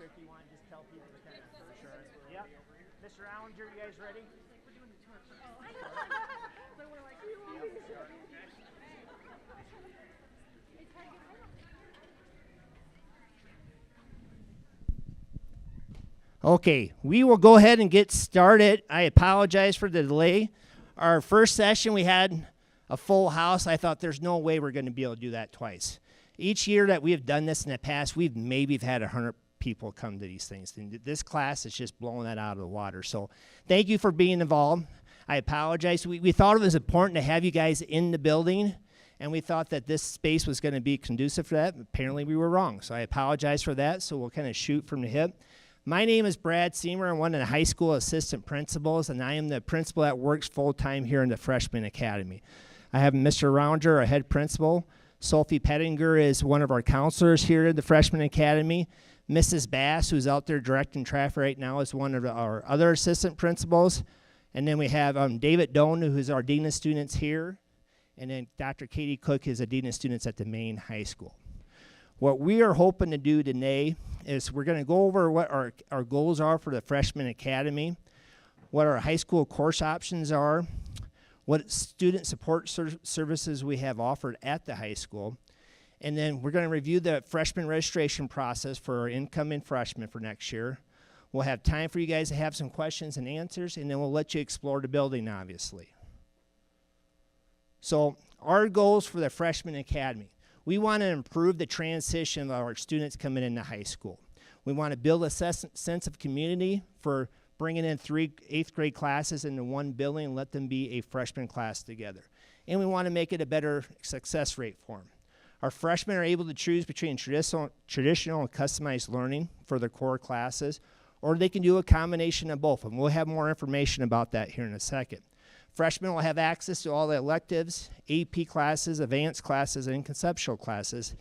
quick, you want to just tell people to kind of for sure. Yep. Mr. Allinger, you guys ready? We're doing the tour. So we're like, okay, we will go ahead and get started. I apologize for the delay. Our first session, we had a full house. I thought there's no way we're going to be able to do that twice. Each year that we have done this in the past, we've maybe had 100 people come to these things. And this class is just blowing that out of the water. So thank you for being involved. I apologize. We thought it was important to have you guys in the building, and we thought that this space was going to be conducive for that. Apparently we were wrong. So I apologize for that. So we'll kind of shoot from the hip. My name is Brad Seymour. I'm one of the high school assistant principals, and I am the principal that works full-time here in the Freshman Academy. I have Mr. Rounger, our head principal. Sophie Pettinger is one of our counselors here at the Freshman Academy. Mrs. Bass, who's out there directing traffic right now, is one of our other assistant principals. And then we have David Doan, who's our dean of students here. And then Dr. Katie Cook is a dean of students at the main high school. What we are hoping to do today is we're going to go over what our goals are for the Freshman Academy, what our high school course options are, what student support services we have offered at the high school, and then we're going to review the freshman registration process for our incoming freshmen for next year. We'll have time for you guys to have some questions and answers, and then we'll let you explore the building, obviously. So our goals for the Freshman Academy. We want to improve the transition of our students coming into high school. We want to build a sense of community for bringing in 3 8th grade classes into one building and let them be a freshman class together. And we want to make it a better success rate for them. Our freshmen are able to choose between traditional and customized learning for their core classes, or they can do a combination of both. And we'll have more information about that here in a second. Freshmen will have access to all the electives, AP classes, advanced classes, and conceptual classes,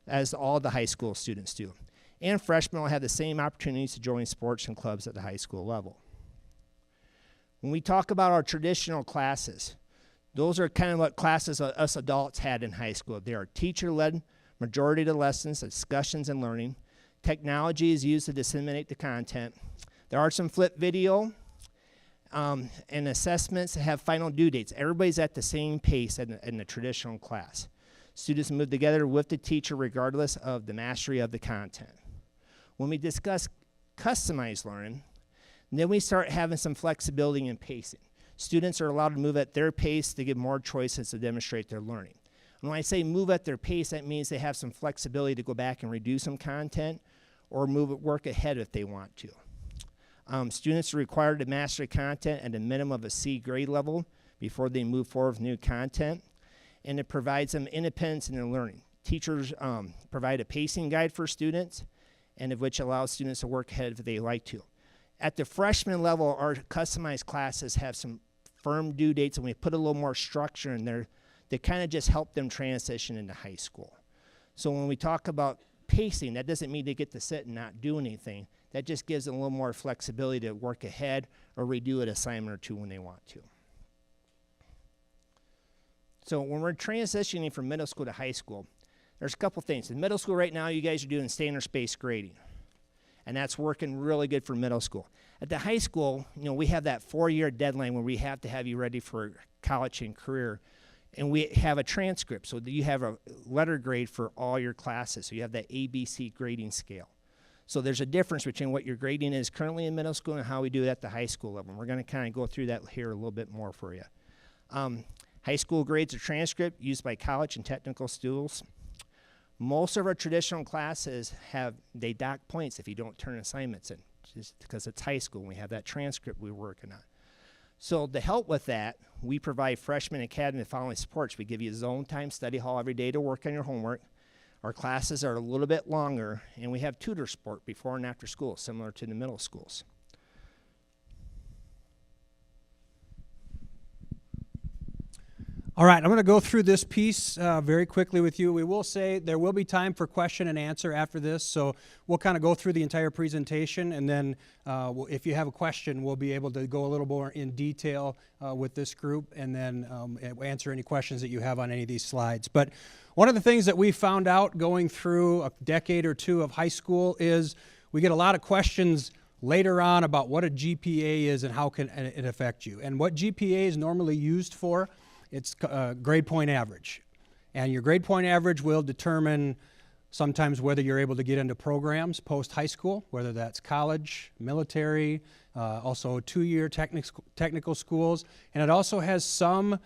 as all the high school students do. And freshmen will have the same opportunities to join sports and clubs at the high school level. When we talk about our traditional classes, those are kind of what classes us adults had in high school. They are teacher-led, majority of the lessons, discussions, and learning. Technology is used to disseminate the content. There are some flip video, and assessments that have final due dates. Everybody's at the same pace in the traditional class. Students move together with the teacher regardless of the mastery of the content. When we discuss customized learning, then we start having some flexibility in pacing. Students are allowed to move at their pace to give more choices to demonstrate their learning. And when I say move at their pace, that means they have some flexibility to go back and redo some content or work ahead if they want to. Students are required to master content at a minimum of a C grade level before they move forward with new content, and it provides them independence in their learning. Teachers provide a pacing guide for students, and of which allows students to work ahead if they like to. At the freshman level, our customized classes have some firm due dates, and we put a little more structure in there that kind of just help them transition into high school. So when we talk about pacing, that doesn't mean they get to sit and not do anything. That just gives them a little more flexibility to work ahead or redo an assignment or two when they want to. So when we're transitioning from middle school to high school, there's a couple things. In middle school right now, you guys are doing standard space grading, and that's working really good for middle school. At the high school, we have that 4-year deadline where we have to have you ready for college and career, and we have a transcript, so that you have a letter grade for all your classes. So you have that ABC grading scale. So there's a difference between what your grading is currently in middle school and how we do it at the high school level. We're going to kind of go through that here a little bit more for you. High school grades are transcript used by college and technical schools. Most of our traditional classes they dock points if you don't turn assignments in, just because it's high school and we have that transcript we're working on. So to help with that, we provide Freshman Academy the following supports. We give you a zone time study hall every day to work on your homework. Our classes are a little bit longer, and we have tutor support before and after school, similar to the middle schools. All right, I'm going to go through this piece very quickly with you. We will say there will be time for question and answer after this, so we'll kind of go through the entire presentation, and then if you have a question, we'll be able to go a little more in detail with this group, and then answer any questions that you have on any of these slides. But one of the things that we found out going through a decade or two of high school is We get a lot of questions later on about what a GPA is and how can it affect you. And what GPA is normally used for, it's grade point average. And your grade point average will determine sometimes whether you're able to get into programs post-high school, whether that's college, military, also 2-year technical schools. And it also has some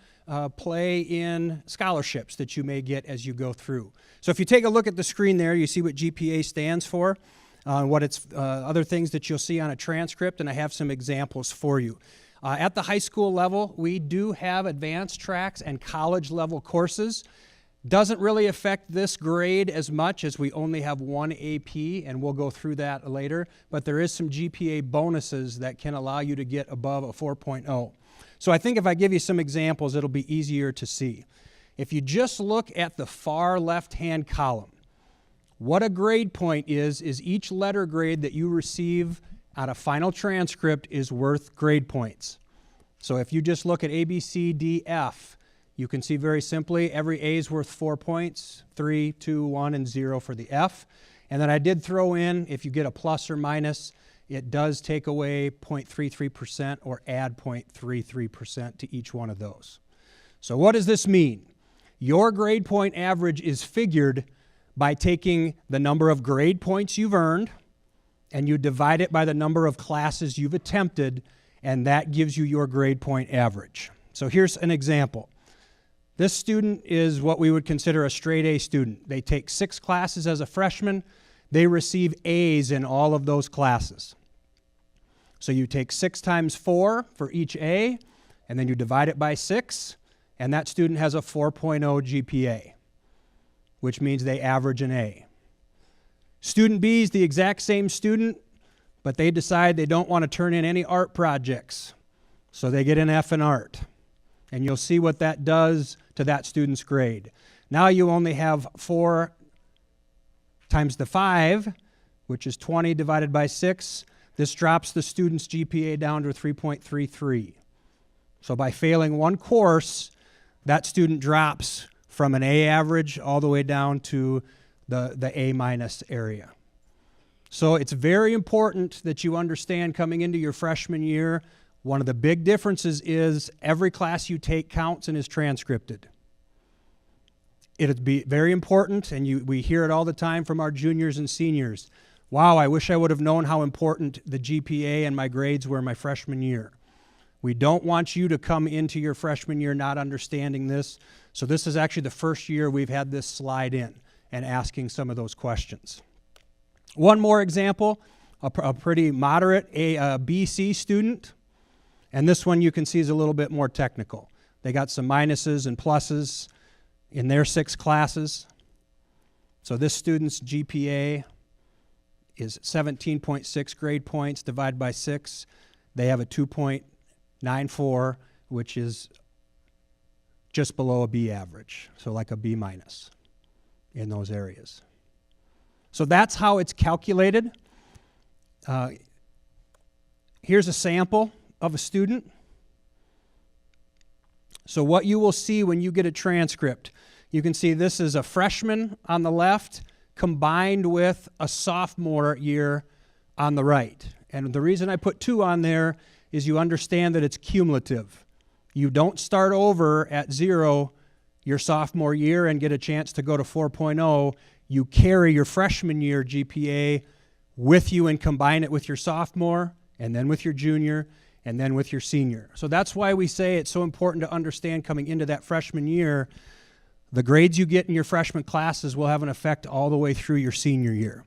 play in scholarships that you may get as you go through. So if you take a look at the screen there, you see what GPA stands for, what it's other things that you'll see on a transcript, and I have some examples for you. At the high school level, we do have advanced tracks and college level courses. Doesn't really affect this grade as much as we only have one AP, and we'll go through that later, but there is some GPA bonuses that can allow you to get above a 4.0. So I think if I give you some examples, it'll be easier to see. If you just look at the far left-hand column, what a grade point is each letter grade that you receive on a final transcript is worth grade points. So if you just look at A, B, C, D, F, you can see very simply every A is worth 4 points, 3, 2, 1, and 0 for the F. And then I did throw in, if you get a plus or minus, it does take away 0.33% or add 0.33% to each one of those. So what does this mean? Your grade point average is figured by taking the number of grade points you've earned, and you divide it by the number of classes you've attempted, and that gives you your grade point average. So here's an example. This student is what we would consider a straight A student. They take 6 classes as a freshman. They receive A's in all of those classes. So you take 6 times 4 for each A, and then you divide it by 6, and that student has a 4.0 GPA, which means they average an A. Student B is the exact same student, but they decide they don't want to turn in any art projects, so they get an F in art. And you'll see what that does to that student's grade. Now you only have 4 times the 5, which is 20 divided by 6. This drops the student's GPA down to 3.33. So by failing one course, that student drops from an A average all the way down to the A minus area. So it's very important that you understand coming into your freshman year, one of the big differences is every class you take counts and is transcripted. It'd be very important, and we hear it all the time from our juniors and seniors. Wow, I wish I would have known how important the GPA and my grades were my freshman year. We don't want you to come into your freshman year not understanding this. So this is actually the first year we've had this slide in and asking some of those questions. One more example, a pretty moderate BC student. And this one you can see is a little bit more technical. They got some minuses and pluses in their 6 classes. So this student's GPA is 17.6 grade points divided by 6. They have a 2.94, which is just below a B average, so like a B minus in those areas. So that's how it's calculated. Here's a sample of a student. So what you will see when you get a transcript, you can see this is a freshman on the left combined with a sophomore year on the right. And the reason I put 2 on there is you understand that it's cumulative. You don't start over at 0 your sophomore year and get a chance to go to 4.0. You carry your freshman year GPA with you and combine it with your sophomore, and then with your junior, and then with your senior. So that's why we say it's so important to understand coming into that freshman year, the grades you get in your freshman classes will have an effect all the way through your senior year.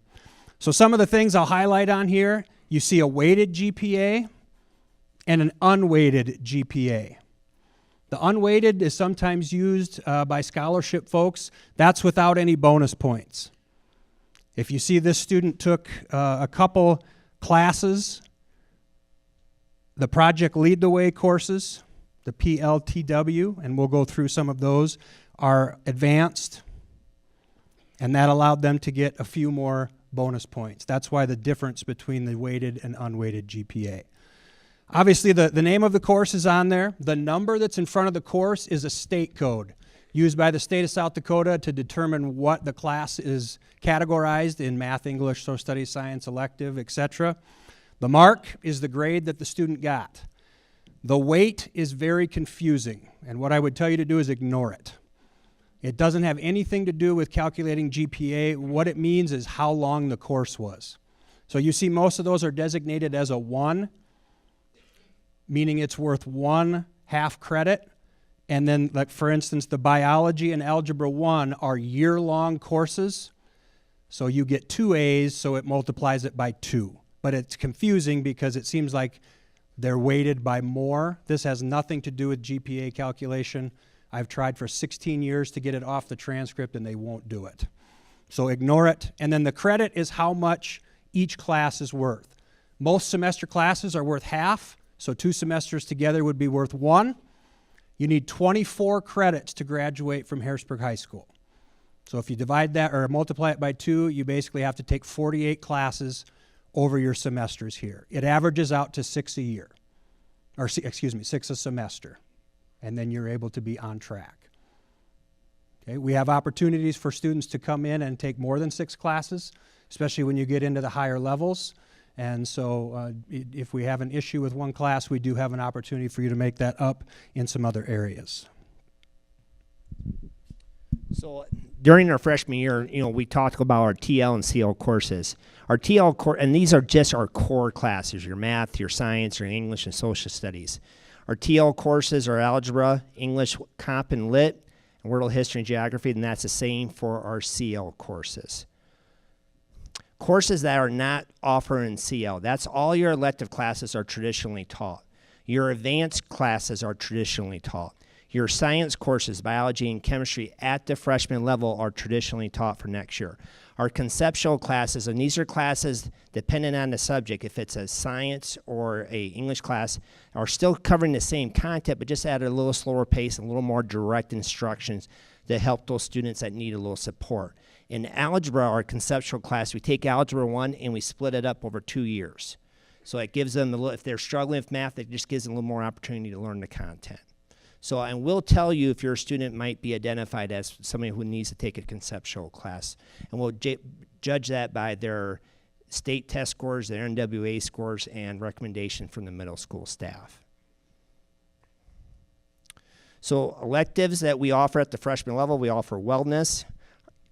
So some of the things I'll highlight on here, you see a weighted GPA and an unweighted GPA. The unweighted is sometimes used by scholarship folks. That's without any bonus points. If you see this student took a couple classes, the Project Lead the Way courses, the PLTW, and we'll go through some of those, are advanced, and that allowed them to get a few more bonus points. That's why the difference between the weighted and unweighted GPA. Obviously, the name of the course is on there. The number that's in front of the course is a state code. used by the state of South Dakota to determine what the class is categorized in math, English, social studies, science, elective, etc. The mark is the grade that the student got. The weight is very confusing, and what I would tell you to do is ignore it. It doesn't have anything to do with calculating GPA. What it means is how long the course was. So you see most of those are designated as a 1, meaning it's worth 1 half credit. And then, like for instance, the biology and algebra 1 are year-long courses. So you get 2 A's, so it multiplies it by 2. But it's confusing because it seems like they're weighted by more. This has nothing to do with GPA calculation. I've tried for 16 years to get it off the transcript, and they won't do it. So ignore it. And then the credit is how much each class is worth. Most semester classes are worth half, so 2 semesters together would be worth 1. You need 24 credits to graduate from Harrisburg High School. So if you divide that or multiply it by 2, you basically have to take 48 classes over your semesters here. It averages out to 6 a year, or 6 a semester, and then you're able to be on track. Okay, we have opportunities for students to come in and take more than 6 classes, especially when you get into the higher levels. And so if we have an issue with one class, we do have an opportunity for you to make that up in some other areas. So during our freshman year, we talked about our TL and CL courses. Our TL core, and these are just our core classes, your math, your science, your English, and social studies. Our TL courses are algebra, English, comp, and lit, and world history and geography, and that's the same for our CL courses. Courses that are not offered in CL, that's all your elective classes are traditionally taught. Your advanced classes are traditionally taught. Your science courses, biology and chemistry at the freshman level are traditionally taught for next year. Our conceptual classes, and these are classes depending on the subject, if it's a science or a English class, are still covering the same content, but just at a little slower pace and a little more direct instructions that help those students that need a little support. In algebra, our conceptual class, we take algebra 1 and we split it up over 2 years. So it gives them, if they're struggling with math, it just gives them a little more opportunity to learn the content. So, and we'll tell you if your student might be identified as somebody who needs to take a conceptual class. And we'll judge that by their state test scores, their NWA scores, and recommendation from the middle school staff. So electives that we offer at the freshman level, we offer wellness,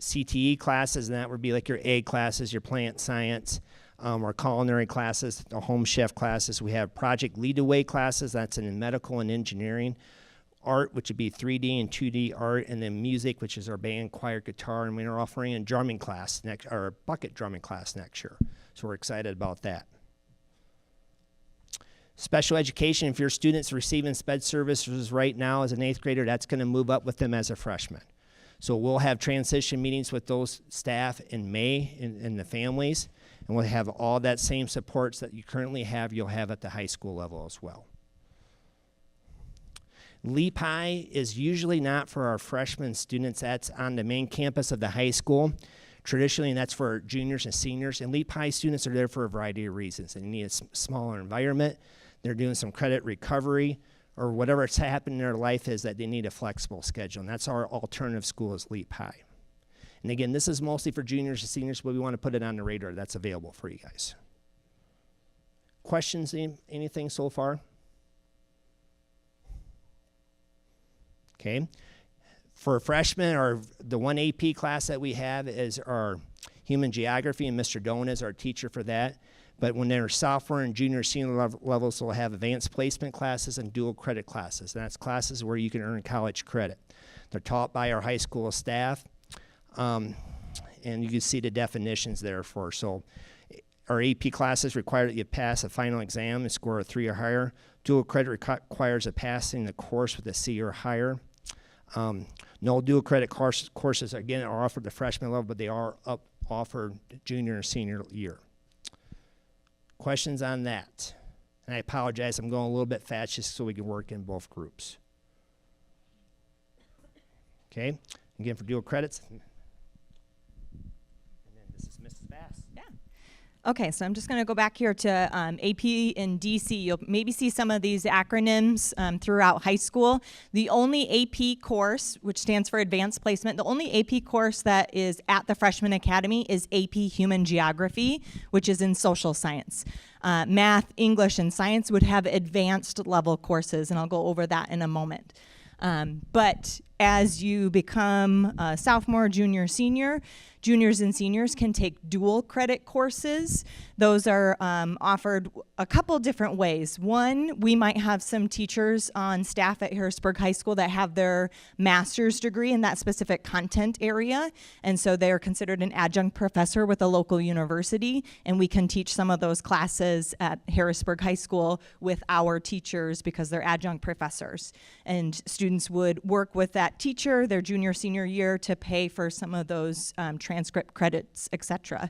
CTE classes, and that would be like your ag classes, your plant science, our culinary classes, the home chef classes. We have project lead the way classes, that's in medical and engineering. Art, which would be 3D and 2D art, and then music, which is our band, choir, guitar, and we're offering a drumming class or a bucket drumming class next year. So we're excited about that. Special education, if your student's receiving SPED services right now as an 8th grader, that's going to move up with them as a freshman. So we'll have transition meetings with those staff in May and the families, and we'll have all that same supports that you currently have, you'll have at the high school level as well. LEAP High is usually not for our freshman students. That's on the main campus of the high school. Traditionally, and that's for juniors and seniors. And LEAP High students are there for a variety of reasons. They need a smaller environment. They're doing some credit recovery, or whatever's happening in their life is that they need a flexible schedule. And that's our alternative school is LEAP High. And again, this is mostly for juniors and seniors, but we want to put it on the radar. That's available for you guys. Questions, anything so far? Okay. For freshmen, the one AP class that we have is our human geography, and Mr. Doan is our teacher for that. But when they're sophomore and junior senior levels, they'll have advanced placement classes and dual credit classes. And that's classes where you can earn college credit. They're taught by our high school staff, and you can see the definitions there for. So our AP classes require that you pass a final exam and score a 3 or higher. Dual credit requires a passing the course with a C or higher. No dual credit courses, again, are offered at the freshman level, but they are offered junior and senior year. Questions on that? And I apologize, I'm going a little bit fast just so we can work in both groups. Okay, again for dual credits. And then this is Mrs. Bass. Yeah. Okay, so I'm just going to go back here to AP and DC. You'll maybe see some of these acronyms throughout high school. The only AP course, which stands for Advanced Placement, the only AP course that is at the Freshman Academy is AP Human Geography, which is in social science. Math, English, and science would have advanced level courses, and I'll go over that in a moment. But as you become a sophomore, junior, senior, juniors and seniors can take dual credit courses. Those are offered a couple different ways. One, we might have some teachers on staff at Harrisburg High School that have their master's degree in that specific content area, and so they're considered an adjunct professor with a local university, and we can teach some of those classes at Harrisburg High School with our teachers because they're adjunct professors. And students would work with that teacher their junior, senior year to pay for some of those transcript credits, etc.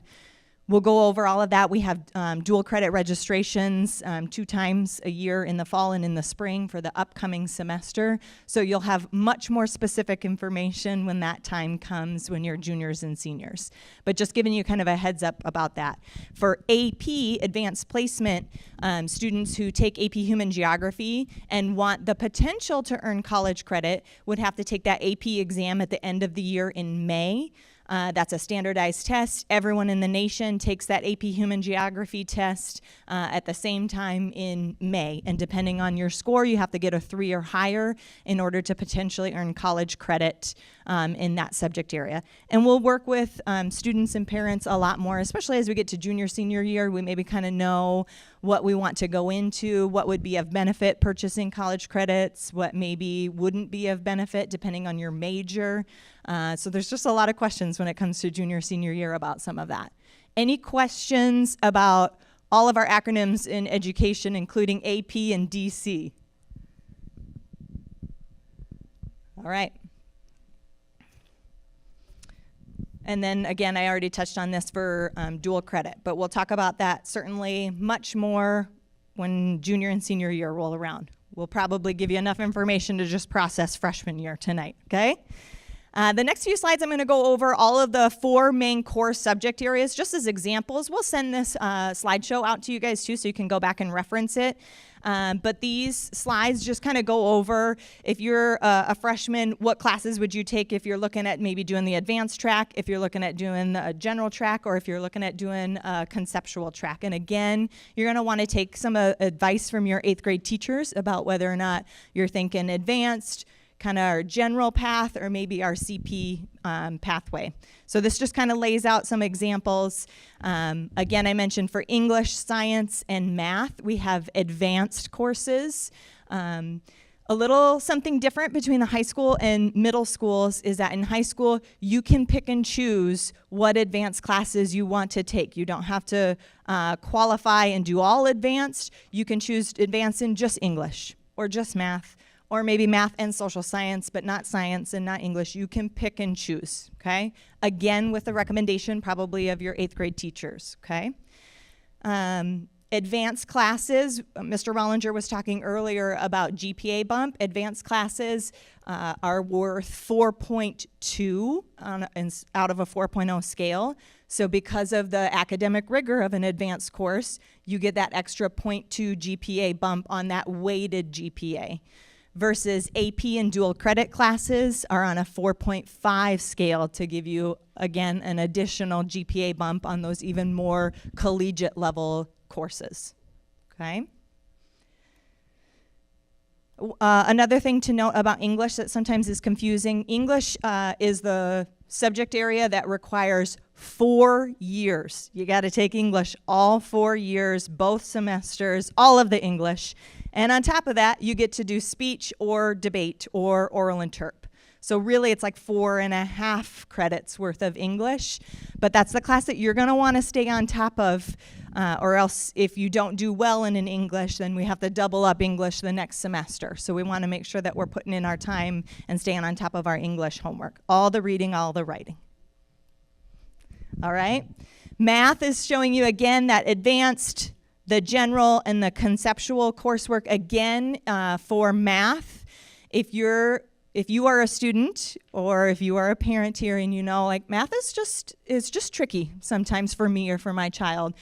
We'll go over all of that. We have dual credit registrations 2 times a year in the fall and in the spring for the upcoming semester. So you'll have much more specific information when that time comes when you're juniors and seniors. But just giving you kind of a heads up about that. For AP, Advanced Placement, students who take AP Human Geography and want the potential to earn college credit would have to take that AP exam at the end of the year in May. That's a standardized test. Everyone in the nation takes that AP Human Geography test at the same time in May. And depending on your score, you have to get a 3 or higher in order to potentially earn college credit in that subject area. And we'll work with students and parents a lot more, especially as we get to junior, senior year. We maybe kind of know what we want to go into, what would be of benefit purchasing college credits, what maybe wouldn't be of benefit depending on your major. So there's just a lot of questions when it comes to junior, senior year about some of that. Any questions about all of our acronyms in education, including AP and DC? All right. And then again, I already touched on this for dual credit, but we'll talk about that certainly much more when junior and senior year roll around. We'll probably give you enough information to just process freshman year tonight, okay? The next few slides, I'm going to go over all of the 4 main core subject areas just as examples. We'll send this slideshow out to you guys too so you can go back and reference it. But these slides just kind of go over, if you're a freshman, what classes would you take if you're looking at maybe doing the advanced track, if you're looking at doing a general track, or if you're looking at doing a conceptual track. And again, you're going to want to take some advice from your 8th grade teachers about whether or not you're thinking advanced, kind of our general path, or maybe our CP pathway. So this just kind of lays out some examples. Again, I mentioned for English, science, and math, we have advanced courses. A little something different between the high school and middle schools is that in high school, you can pick and choose what advanced classes you want to take. You don't have to qualify and do all advanced. You can choose advanced in just English or just math, or maybe math and social science, but not science and not English. You can pick and choose, okay? Again, with the recommendation probably of your 8th grade teachers, okay? Advanced classes, Mr. Rollinger was talking earlier about GPA bump. Advanced classes are worth 4.2 out of a 4.0 scale. So because of the academic rigor of an advanced course, you get that extra 0.2 GPA bump on that weighted GPA. Versus AP and dual credit classes are on a 4.5 scale to give you, again, an additional GPA bump on those even more collegiate level courses, okay? Another thing to note about English that sometimes is confusing, English is the subject area that requires 4 years. You got to take English all 4 years, both semesters, all of the English. And on top of that, you get to do speech or debate or oral interp. So really, it's like 4.5 credits worth of English. But that's the class that you're going to want to stay on top of, or else if you don't do well in an English, then we have to double up English the next semester. So we want to make sure that we're putting in our time and staying on top of our English homework. All the reading, all the writing. All right? Math is showing you, again, that advanced, the general, and the conceptual coursework. Again, for math, if if you are a student or if you are a parent here and you know, like, math is just tricky sometimes for me or for my child,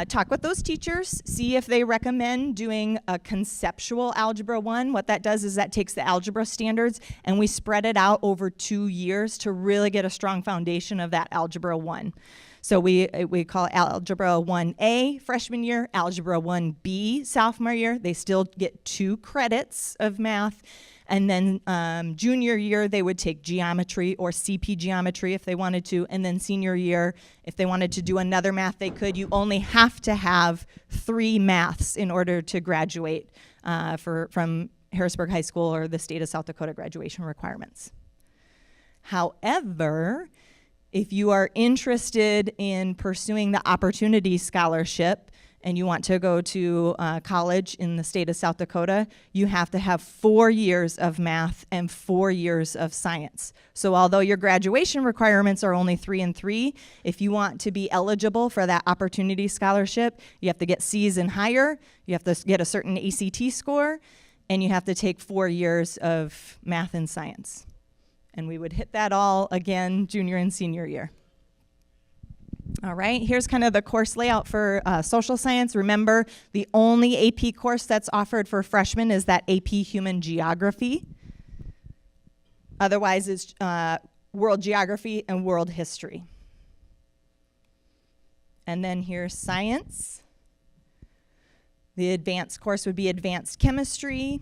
talk with those teachers, see if they recommend doing a conceptual Algebra 1. What that does is that takes the algebra standards and we spread it out over 2 years to really get a strong foundation of that Algebra 1. So we call Algebra 1A freshman year, Algebra 1B sophomore year. They still get 2 credits of math. And then junior year, they would take geometry or CP geometry if they wanted to. And then senior year, if they wanted to do another math, they could. You only have to have 3 maths in order to graduate from Harrisburg High School or the state of South Dakota graduation requirements. However, if you are interested in pursuing the Opportunity Scholarship and you want to go to college in the state of South Dakota, you have to have 4 years of math and 4 years of science. So although your graduation requirements are only 3 and 3, if you want to be eligible for that Opportunity Scholarship, you have to get C's and higher, you have to get a certain ACT score, and you have to take 4 years of math and science. And we would hit that all again junior and senior year. All right, here's kind of the course layout for social science. Remember, the only AP course that's offered for freshmen is that AP Human Geography. Otherwise, it's World Geography and World History. And then here's science. The advanced course would be Advanced Chemistry.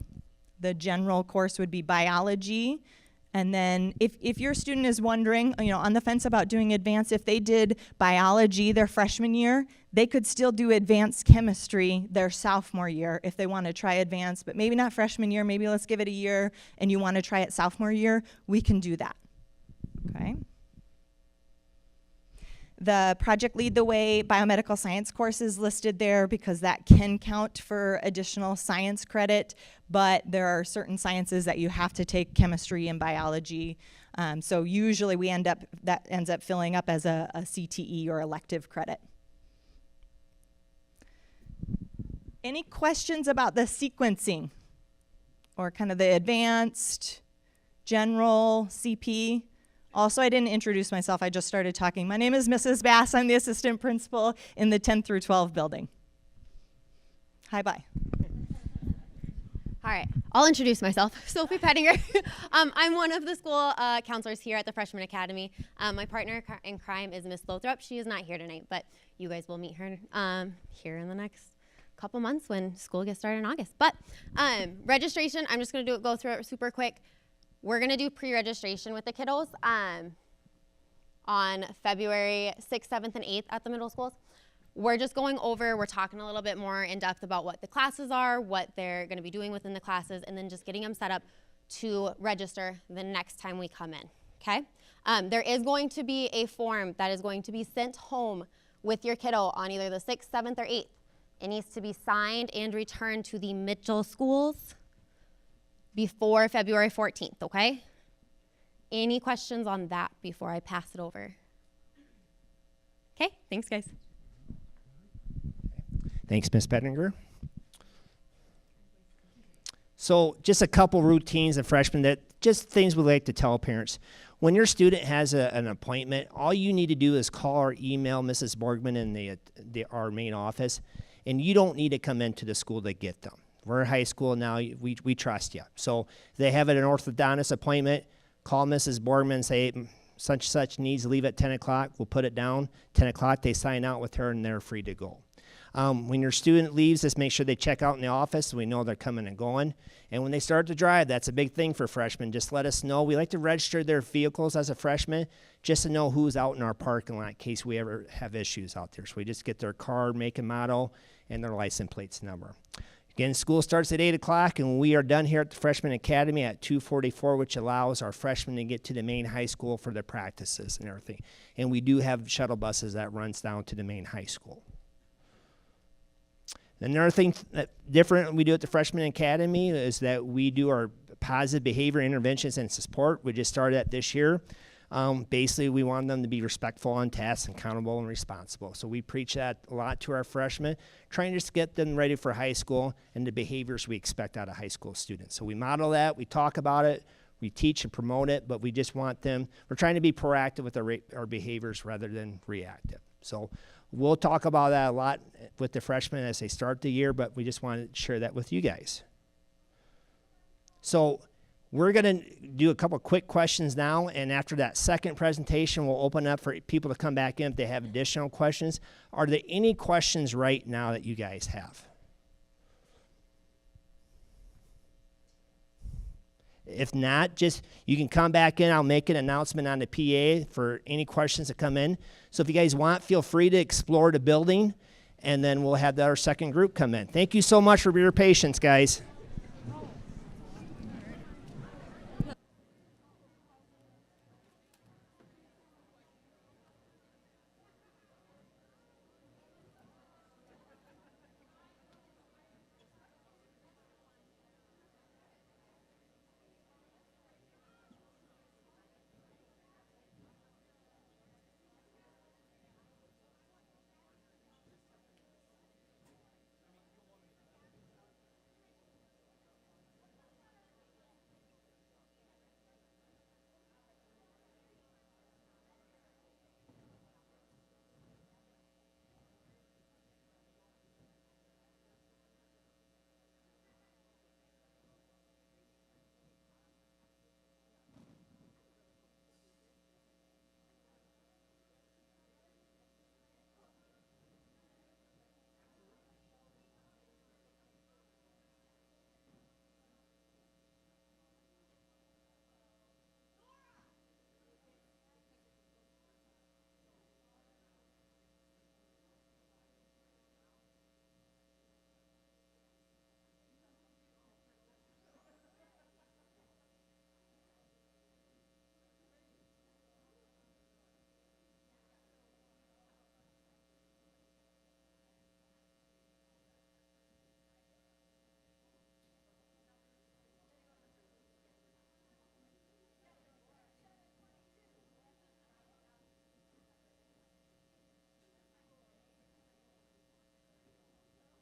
The general course would be Biology. And then if your student is wondering, on the fence about doing advanced, if they did biology their freshman year, they could still do advanced chemistry their sophomore year if they want to try advanced, but maybe not freshman year, maybe let's give it a year and you want to try it sophomore year, we can do that, okay? The Project Lead the Way biomedical science course is listed there because that can count for additional science credit, but there are certain sciences that you have to take chemistry and biology. So usually that ends up filling up as a CTE or elective credit. Any questions about the sequencing or kind of the advanced, general, CP? Also, I didn't introduce myself, I just started talking. My name is Mrs. Bass, I'm the assistant principal in the 10 through 12 building. Hi, bye. All right, I'll introduce myself. Sophie Pettinger. I'm one of the school counselors here at the Freshman Academy. My partner in crime is Miss Lothrop. She is not here tonight, but you guys will meet her here in the next couple months when school gets started in August. But registration, I'm just gonna go through it super quick. We're gonna do pre-registration with the kiddos on February 6th, 7th, and 8th at the middle schools. We're just going over, we're talking a little bit more in depth about what the classes are, what they're gonna be doing within the classes, and then just getting them set up to register the next time we come in, okay? There is going to be a form that is going to be sent home with your kiddo on either the 6th, 7th, or 8th. It needs to be signed and returned to the Mitchell schools before February 14th, okay? Any questions on that before I pass it over? Okay, thanks guys. Thanks, Ms. Pettinger. So just a couple routines of freshmen that just things we like to tell parents. When your student has an appointment, all you need to do is call or email Mrs. Borgman in our main office, and you don't need to come into the school to get them. We're in high school now, we trust you. So if they have an orthodontist appointment, call Mrs. Borgman and say, such needs to leave at 10 o'clock, we'll put it down. 10 o'clock, they sign out with her and they're free to go. When your student leaves, just make sure they check out in the office so we know they're coming and going. And when they start to drive, that's a big thing for freshmen. Just let us know. We like to register their vehicles as a freshman just to know who's out in our parking lot in case we ever have issues out there. So we just get their car, make and model, and their license plates number. Again, school starts at 8 o'clock, and we are done here at the Freshman Academy at 2:44, which allows our freshmen to get to the main high school for their practices and everything. And we do have shuttle buses that runs down to the main high school. Another thing different we do at the Freshman Academy is that we do our positive behavior interventions and support. We just started that this year. Basically, we want them to be respectful on tasks, accountable, and responsible. So we preach that a lot to our freshmen, trying to just get them ready for high school and the behaviors we expect out of high school students. So we model that, we talk about it, we teach and promote it, but we just want them, we're trying to be proactive with our behaviors rather than reactive. So we'll talk about that a lot with the freshmen as they start the year, but we just want to share that with you guys. So we're going to do a couple quick questions now, and after that second presentation, we'll open up for people to come back in if they have additional questions. Are there any questions right now that you guys have? If not, just you can come back in. I'll make an announcement on the PA for any questions that come in. So if you guys want, feel free to explore the building, and then we'll have our second group come in. Thank you so much for your patience, guys.